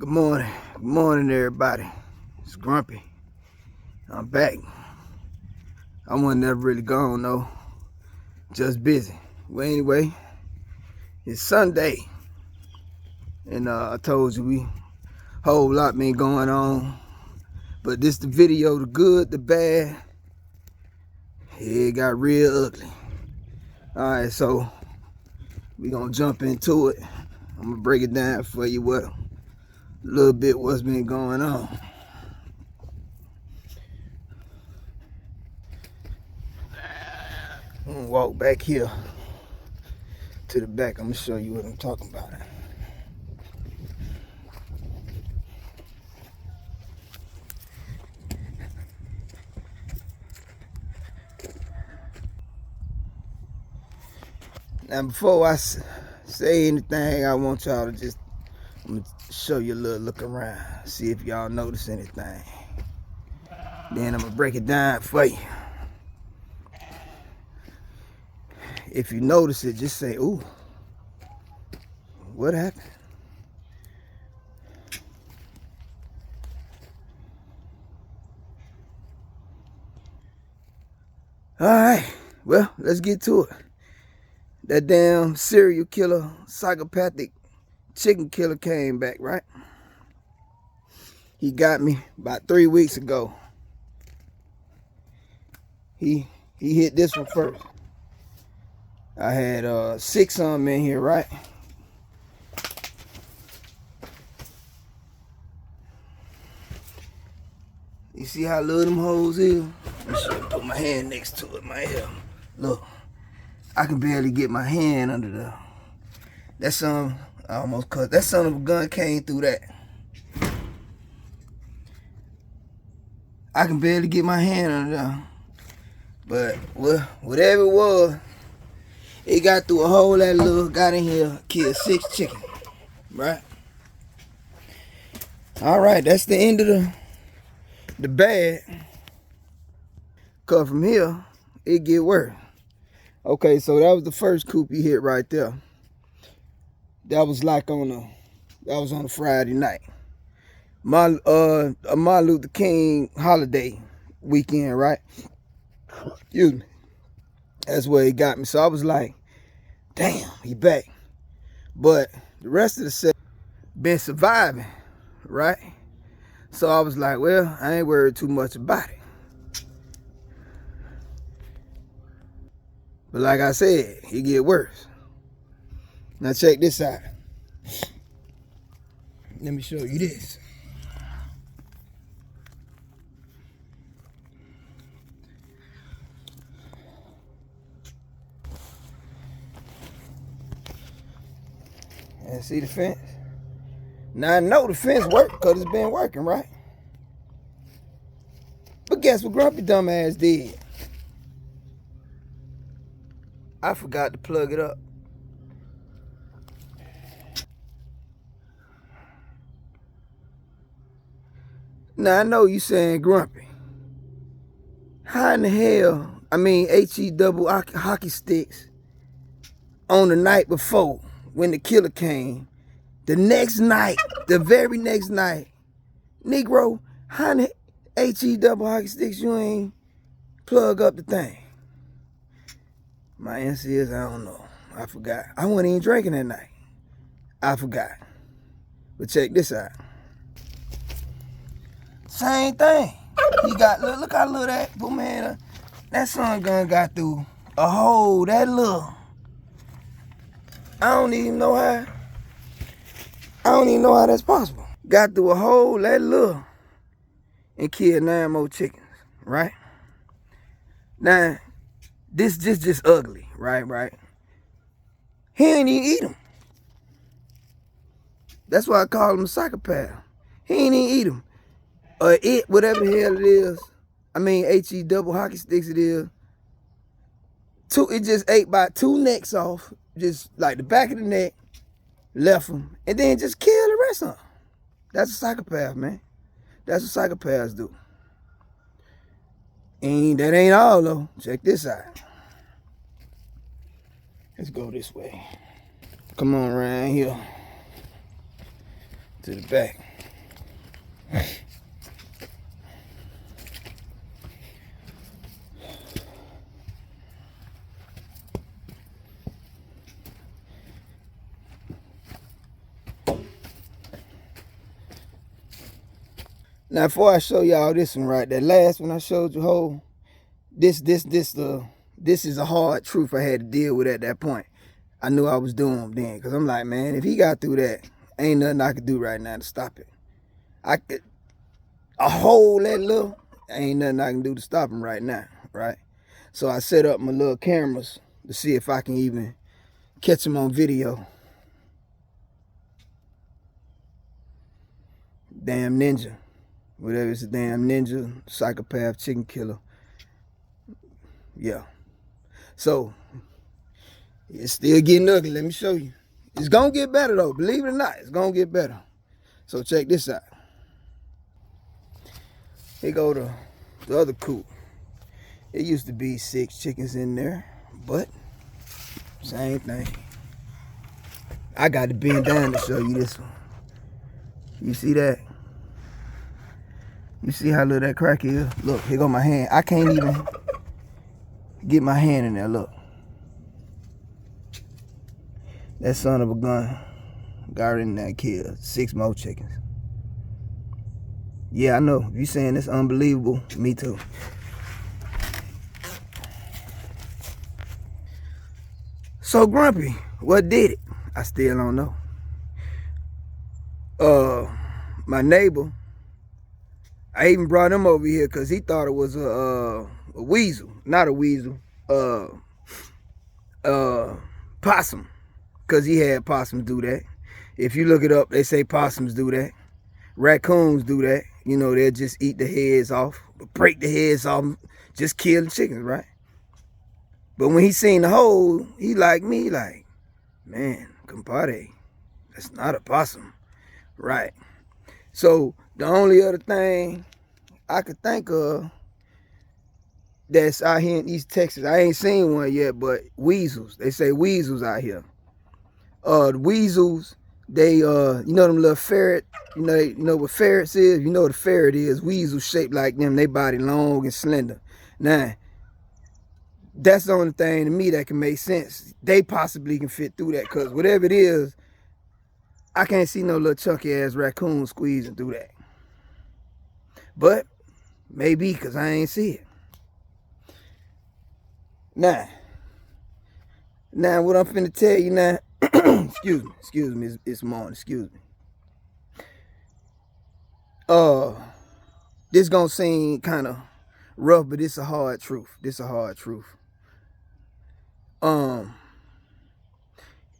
Good morning. Good morning, everybody. It's Grumpy. I'm back. I wasn't never really gone, though. Just busy. Well, anyway, it's Sunday. And I told you we whole lot been going on. But this the video, the good, the bad. It got real ugly. Alright, so we gonna jump into it. I'm gonna break it down for you what a little bit what's been going on. I'm gonna walk back here to the back. I'm gonna show you what I'm talking about. Now, before I say anything, I want y'all to I'm gonna show you a little look around, see if y'all notice anything. Then I'm gonna break it down for you. If you notice it, just say, "Ooh, what happened?" All right, well, let's get to it. That damn serial killer, psychopathic chicken killer came back, right? He got me about 3 weeks ago. He hit this one first. I had 6 of them in here, right? You see how little them hoes is? I should put my hand next to it, man. Look, I can barely get my hand under there. That son, I almost cut. That son of a gun came through that. I can barely get my hand under there. But whatever it was, it got through a hole that little, got in here, killed 6 chickens, right? All right, that's the end of the bad. Cause from here, it get worse. Okay, so that was the first coop he hit right there. That was like on a Friday night. Martin Luther King holiday weekend, right? Excuse me. That's where he got me. So I was like, damn, he back. But the rest of the set been surviving, right? So I was like, well, I ain't worried too much about it. But like I said, it get worse. Now check this out. Let me show you this. And see the fence? Now I know the fence worked because it's been working, right? But guess what Grumpy dumbass did? I forgot to plug it up. Now I know you saying, Grumpy, how in the hell, HE double hockey sticks on the night before when the killer came, the next night, the very next night, Negro, how in the HE double hockey sticks you ain't plug up the thing? My answer is, I don't know. I forgot. I wasn't even drinking that night. I forgot. But check this out. Same thing. He got, look how little that, boom, man, that son gun got through a hole that little. I don't even know how that's possible. Got through a hole that little and killed 9 more chickens, right? Now, this just ugly, right? He ain't even eat them. That's why I call him a psychopath. He ain't even eat them. Whatever the hell it is. HE double hockey sticks it is. It just ate about 2 necks off. Just like the back of the neck. Left them. And then just killed the rest of them. That's a psychopath, man. That's what psychopaths do. And that ain't all, though. Check this out. Let's go this way. Come on around here to the back. Now, before I show y'all this one, right, that last one I showed you, this is a hard truth I had to deal with at that point. I knew I was doomed then, because I'm like, man, if he got through that, ain't nothing I could do right now to stop it. A hole that little, ain't nothing I can do to stop him right now, right? So I set up my little cameras to see if I can even catch him on video. Damn ninja. Whatever, it's a damn ninja, psychopath, chicken killer. Yeah. So, it's still getting ugly. Let me show you. It's going to get better, though. Believe it or not, it's going to get better. So, check this out. Here go the other coop. It used to be 6 chickens in there, but same thing. I got to bend down to show you this one. You see that? You see how little that crack is? Look, here go my hand. I can't even get my hand in there, look. That son of a gun got in there and killed 6 more chickens. Yeah, I know. You saying it's unbelievable, me too. So Grumpy, what did it? I still don't know. My neighbor, I even brought him over here because he thought it was a weasel. Not a weasel. Possum. Because he had possums do that. If you look it up, they say possums do that. Raccoons do that. You know, they'll just eat the heads off. Break the heads off. Just kill the chickens, right? But when he seen the hole, he like me, like, man, compadre, that's not a possum. Right. So the only other thing I could think of that's out here in East Texas, I ain't seen one yet, but weasels. They say weasels out here. The weasels, they you know them little ferret, you know what ferrets is? You know what a ferret is. Weasels shaped like them, they body long and slender. Now, that's the only thing to me that can make sense. They possibly can fit through that, because whatever it is, I can't see no little chunky ass raccoon squeezing through that. But maybe, because I ain't see it. Now what I'm finna tell you now, excuse me, it's morning, excuse me. This gonna seem kind of rough, but it's a hard truth.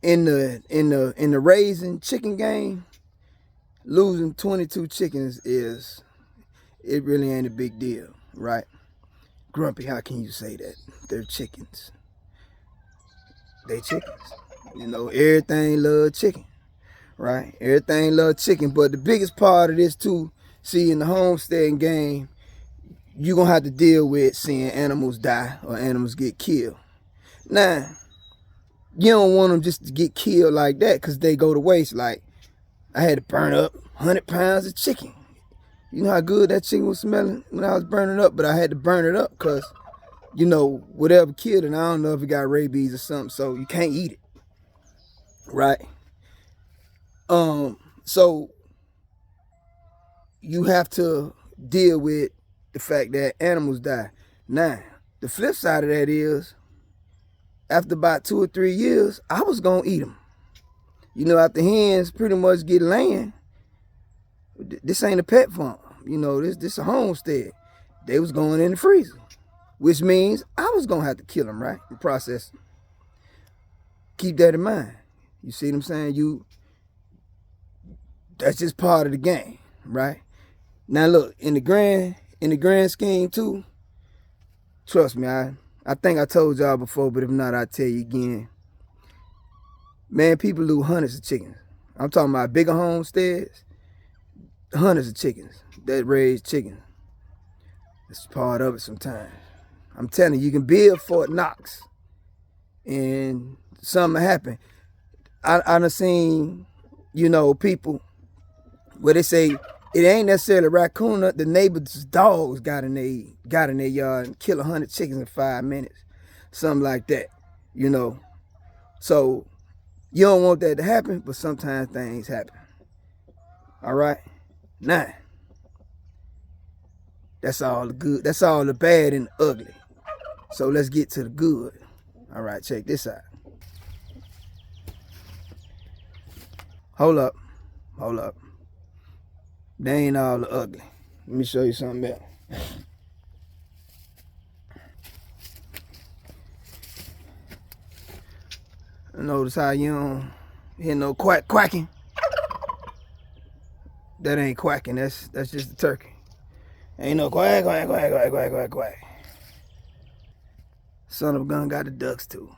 In the raising chicken game, losing 22 chickens it really ain't a big deal, right? Grumpy, how can you say that? They're chickens. They chickens. You know, everything love chicken, right? Everything love chicken. But the biggest part of this too, see, in the homesteading game, you're gonna have to deal with seeing animals die or animals get killed. Now, you don't want them just to get killed like that, because they go to waste. Like, I had to burn up 100 pounds of chicken. You know how good that chicken was smelling when I was burning up, but I had to burn it up because, you know, whatever killed it, I don't know if it got rabies or something, so you can't eat it, right? So you have to deal with the fact that animals die. Now, the flip side of that is, after about 2 or 3 years, I was gonna eat them. You know, after hens pretty much get laying, this ain't a pet farm. You know, this a homestead. They was going in the freezer, which means I was gonna have to kill them, right? The process. Keep that in mind. You see what I'm saying? That's just part of the game, right? Now look, in the grand scheme too, trust me, I think I told y'all before, but if not, I'll tell you again. Man, people lose hundreds of chickens. I'm talking about bigger homesteads, hundreds of chickens that raise chickens. It's part of it sometimes. I'm telling you, you can build Fort Knox and something happen. I done seen, you know, people where they say It ain't necessarily a raccoon. The neighbor's dogs got in their yard and kill 100 chickens in 5 minutes, something like that. You know, so you don't want that to happen, but sometimes things happen. All right, now that's all the good. That's all the bad and the ugly. So let's get to the good. All right, check this out. Hold up. They ain't all the ugly. Let me show you something else. Notice how you don't hear no quacking? That ain't quacking. That's just the turkey. Ain't no quack. Son of a gun got the ducks too.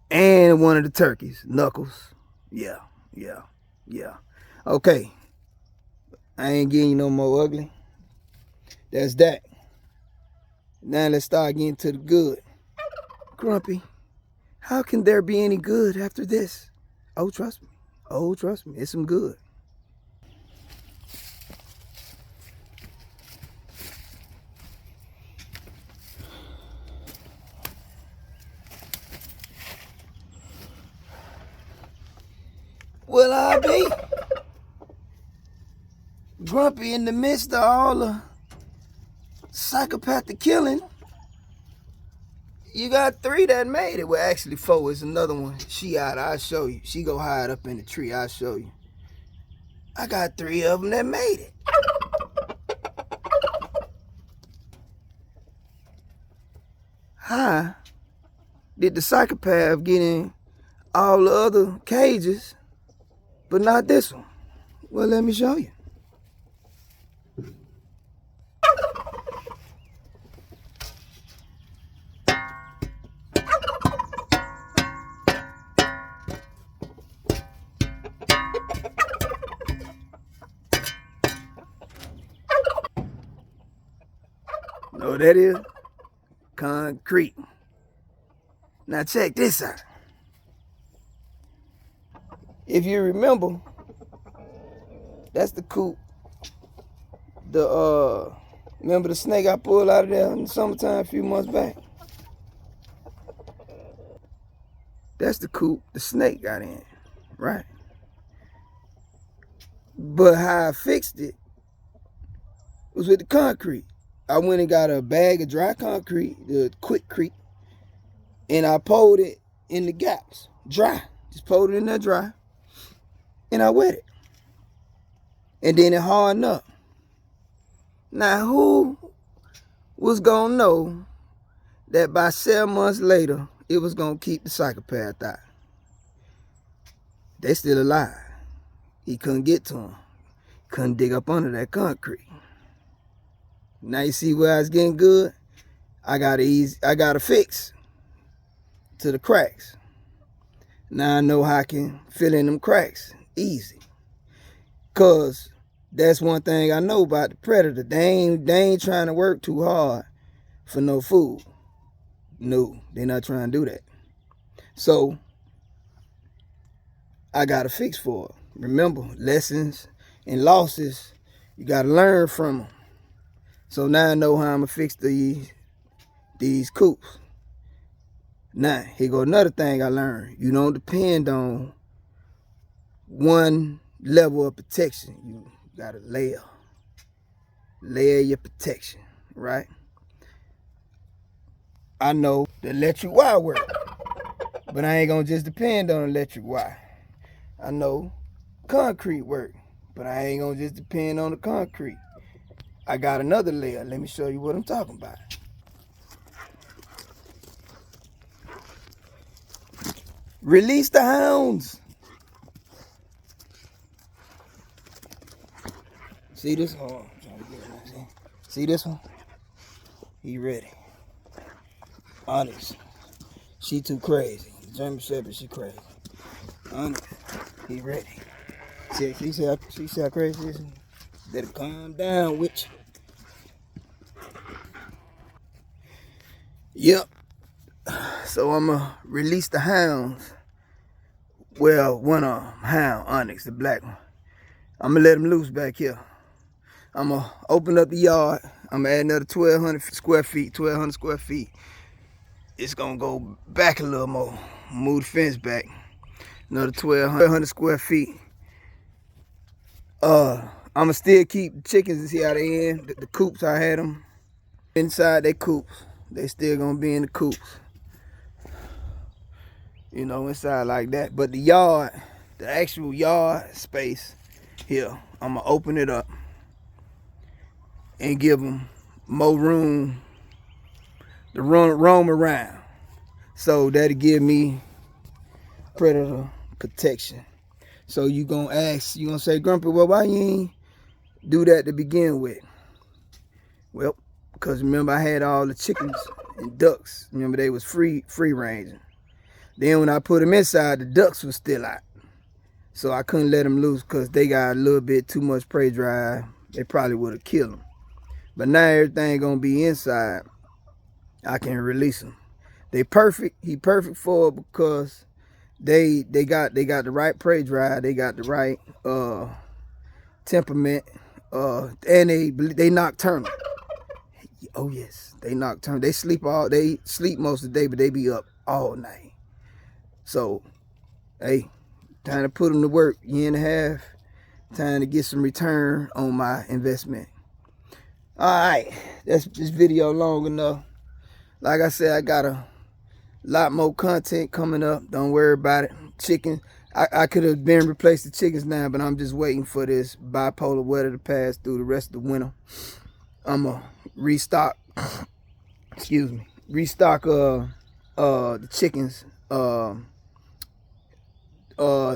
And one of the turkeys, Knuckles. Yeah. Okay. I ain't getting you no more ugly. That's that. Now let's start getting to the good. Grumpy, how can there be any good after this? Oh, trust me. It's some good. Will I be? Grumpy, in the midst of all the psychopathic killing, you got 3 that made it. Well, actually 4 is another one. She out. I'll show you. She go hide up in the tree. I'll show you. I got 3 of them that made it. How did the psychopath get in all the other cages, but not this one? Well, let me show you. Know what that is? Concrete. Now check this out. If you remember, that's the coop. Remember the snake I pulled out of there in the summertime a few months back? That's the coop the snake got in, right? But how I fixed it was with the concrete. I went and got a bag of dry concrete, the Quikrete, and I poured it in the gaps, dry. Just poured it in there dry, and I wet it. And then it hardened up. Now, who was gonna know that by 7 months later, it was gonna keep the psychopath out? They still alive. He couldn't get to him. Couldn't dig up under that concrete. Now you see where I was getting good? I got a fix to the cracks. Now I know how I can fill in them cracks easy. Cause that's one thing I know about the predator. They ain't trying to work too hard for no food. No, they're not trying to do that. So I got a fix for it. Remember, lessons and losses, you gotta learn from them. So now I know how I'm gonna fix these coops. Now, here go another thing I learned. You don't depend on one level of protection. You gotta layer your protection, right? I know the electric wire work, but I ain't gonna just depend on electric wire. I know concrete work, but I ain't gonna just depend on the concrete. I got another layer. Let me show you what I'm talking about. Release the hounds. See this one? See this one? He ready. Honest. She too crazy. German Shepherd, she crazy. Honest. He ready. See how crazy this is? Better calm down, witch. Yep. So I'ma release the hounds. Well, one of them, Hound, Onyx, the black one. I'm gonna let them loose back here. I'm gonna open up the yard. I'm gonna add another 1,200 square feet, 1,200 square feet. It's gonna go back a little more. Move the fence back. Another 1,200 square feet. I'ma still keep the chickens and see how they in. The coops, I had them inside their coops. They still gonna be in the coops. You know, inside like that. But the yard, the actual yard space here, I'ma open it up and give them more room to roam around. So that'll give me predator protection. So you gonna ask, you gonna say, Grumpy, well, why you ain't do that to begin with? Well, because remember I had all the chickens and ducks. Remember they was free ranging. Then when I put them inside, the ducks was still out. So I couldn't let them loose because they got a little bit too much prey drive. They probably would have killed them. But now everything gonna be inside. I can release them. They perfect. He perfect for it because they got the right prey drive. They got the right temperament. And they nocturnal. Oh yes, they nocturnal. They sleep most of the day, but they be up all night. So, hey, time to put them to work. Year and a half. Time to get some return on my investment. All right, that's this video long enough. Like I said, I got a lot more content coming up. Don't worry about it. Chicken, I could have been replaced the chickens now, but I'm just waiting for this bipolar weather to pass through the rest of the winter. I'm gonna restock. Excuse me. Restock the chickens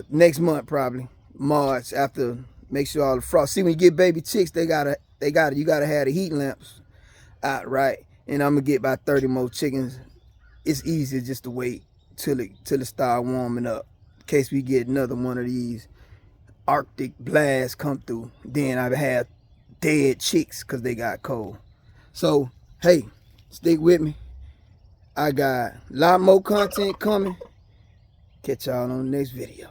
next month, probably March, after make sure all the frost. See, when you get baby chicks, you gotta have the heat lamps out, right? And I'm gonna get about 30 more chickens. It's easier just to wait till it start warming up, in case we get another one of these Arctic blasts come through. Then I have dead chicks because they got cold. So hey, stick with me. I got a lot more content coming. Catch y'all on the next video.